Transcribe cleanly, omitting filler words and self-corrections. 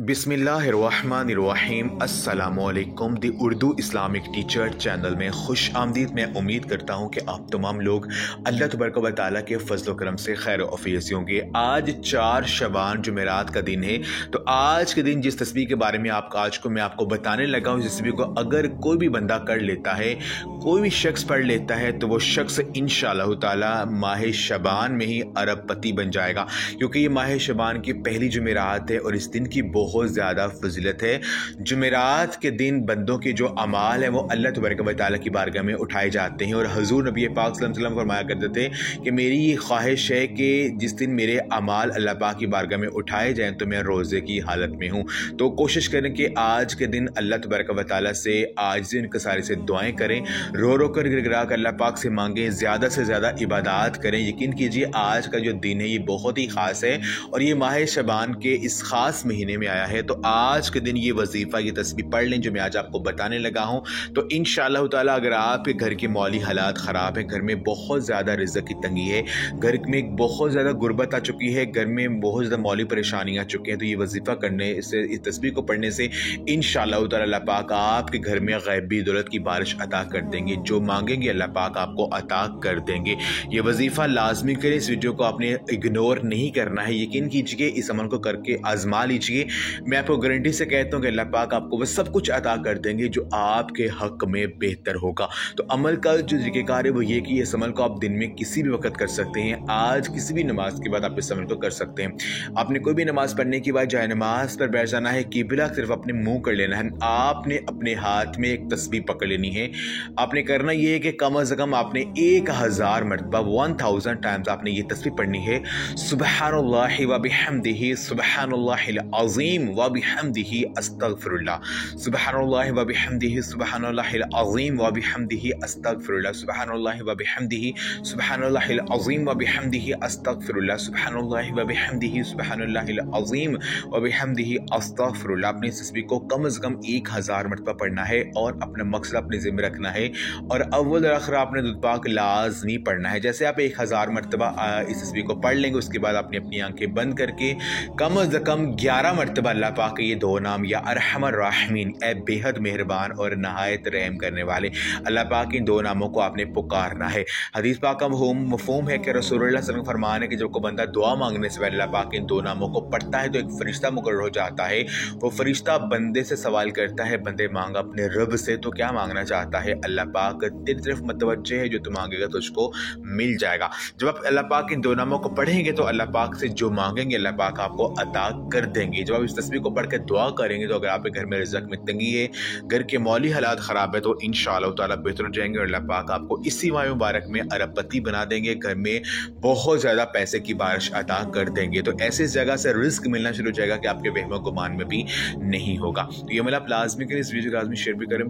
बिस्मिल्लाहिर्रहमानिर्रहीम अस्सलामुअलैकुम दी Urdu Islamic teacher channel में खुश आमदीद। मैं उम्मीद करता हूँ कि आप तमाम लोग अल्लाह तबारक व तआला के फजल करम से खैर ऑफियत से होंगे। आज 4 शबान जुमेरात का दिन है। तो आज के दिन जिस तस्बीह के बारे में मैं आपको बताने लगा हूँ, जिस तस्बीह को अगर कोई भी बंदा कर लेता है, कोई भी शख्स पढ़ लेता है, तो वो शख्स इंशाअल्लाह ताला माह शबान में ही अरबपति बन जाएगा, क्योंकि ये माह शबान की पहली जुमेरात है और इस दिन की बहुत ज़्यादा फजीलत है। जुमेरात के दिन बंदों के जो अमाल हैं वो अल्लाह तबारक व तआला की बारगाह में उठाए जाते हैं। और हजूर नबी पाक सल्लल्लाहु अलैहि वसल्लम फरमाया करते थे कि मेरी ये ख्वाहिश है कि जिस दिन मेरे अमाल अल्लाह पाक की बारगाह में उठाए जाएँ तो मैं रोज़े की हालत में हूँ। तो कोशिश करें कि आज के दिन अल्लाह तबारक व तआला से आजिज़ इनकिसारी से दुआएँ करें, रो रो कर गिड़गिड़ा कर अल्लाह पाक से मांगें, ज़्यादा से ज़्यादा इबादत करें। यकीन कीजिए आज का जो दिन है ये बहुत ही ख़ास है और ये माह शबान के इस ख़ास महीने में आया है। तो आज के दिन ये वजीफ़ा, ये तस्बीह पढ़ लें जो मैं आज आपको बताने लगा हूँ। तो इंशाअल्लाह ताला अगर आपके घर के माली हालात ख़राब हैं, घर में बहुत ज़्यादा रिज़्क़ की तंगी है, घर में बहुत ज़्यादा गुर्बत आ चुकी है, घर में बहुत ज़्यादा माली परेशानी आ चुकी हैं, तो ये वजीफ़ा करने से, इस तस्बीह को पढ़ने से इंशाअल्लाह ताला अल्लाह पाक आपके घर में गैबी दौलत की बारिश अता कर देंगे। जो मांगेंगे अल्लाह पाक आपको अता कर देंगे। ये वजीफ़ा लाजमी करें। इस वीडियो को आपने इग्नोर नहीं करना है। यकीन कीजिए, इस अमल को करके आजमा लीजिए। मैं आपको गारंटी से कहता हूँ कि अल्लाह पाक आपको वह सब कुछ अता कर देंगे जो आपके हक में बेहतर होगा। तो अमल का जो तरीक़ाकार है वो ये कि इस अमल को आप दिन में किसी भी वक्त कर सकते हैं। आज किसी भी नमाज के बाद आप इस अमल को कर सकते हैं। आपने कोई भी नमाज पढ़ने के बाद जाए नमाज पर बैठ जाना है, किबला सिर्फ अपने मुंह कर लेना है। आपने अपने हाथ में एक तस्बीह पकड़ लेनी है। आपने करना ये है कि कम से कम आपने 1000 मरतबा 1000 टाइम्स आपने ये तस्बीह पढ़नी है। सुब्हानल्लाहि व बिहम्दिही सुब्हानल्लाहिल अज़ीम व बिहम्दिही अस्तगफिरुल्लाह, सुब्हानल्लाहि व बिहम्दिही सुब्हानल्लाहिल अज़ीम व बिहम्दिही अस्तगफिरुल्लाह, सुब्हानल्लाहि व बिहम्दिही सुब्हानल्लाहिल अज़ीम व बिहम्दिही अस्तगफिरुल्लाह, सुब्हानल्लाहि व बिहम्दिही सुब्हानल्लाहिल अज़ीम व बिहम्दिही अस्तगफिरुल्लाह। अपनी इस तस्बीह को कम से कम 1000 मरतबा पढ़ना है और अपना मकसद अपने ज़िम्मे रखना है। और अव्वल और आखिर आपने दुरूद पाक लाज़मी पढ़ना है। जैसे आप 1000 मरतबा इस तस्बीह को पढ़ लेंगे, उसके बाद आपने अपनी आंखें बंद करके कम से कम 11 मरतबा अल्लाह पाक के ये दो नाम, या अरहमर राहिमीन, ए बेहद मेहरबान और नहायत रहम करने वाले, अल्लाह पाक इन दो नामों को आपने पुकारना है। हदीस पाक का मफ़हूम है कि रसूलुल्लाह सल्लल्लाहु अलैहि वसल्लम फरमान है कि जब कोई बंदा दुआ मांगने से पहले अल्लाह पाक इन दो नामों को पढ़ता है तो एक फरिश्ता मुकर्रर हो जाता है। वो फरिश्ता बंदे से सवाल करता है, बंदे मांग अपने रब से, तो क्या मांगना चाहता है? अल्लाह पाक तेरी तरफ मतवज्जे है, जो तू मांगेगा तो उसको मिल जाएगा। जब आप अल्लाह पाक इन दो नामों को पढ़ेंगे तो अल्लाह पाक से जो मांगेंगे अल्लाह पाक आपको अता कर देंगे। जब आप इस तस्बीह को पढ़ के दुआ करेंगे तो अगर आपके घर में रिज़्क़ में तंगी है, घर के मौली हालात ख़राब है, तो इंशाअल्लाह ताला बेहतर हो जाएंगे और अल्लाह पाक आपको इसी माह मुबारक में अरबपति बना देंगे। घर में बहुत ज़्यादा पैसे की बारिश अता कर देंगे। तो ऐसी जगह से रिज़्क़ मिलना शुरू हो जाएगा कि आपके वहम गुमान में भी नहीं होगा। तो ये मतलब लाजमी करें, इस वीडियो को लाजमी शेयर भी करें।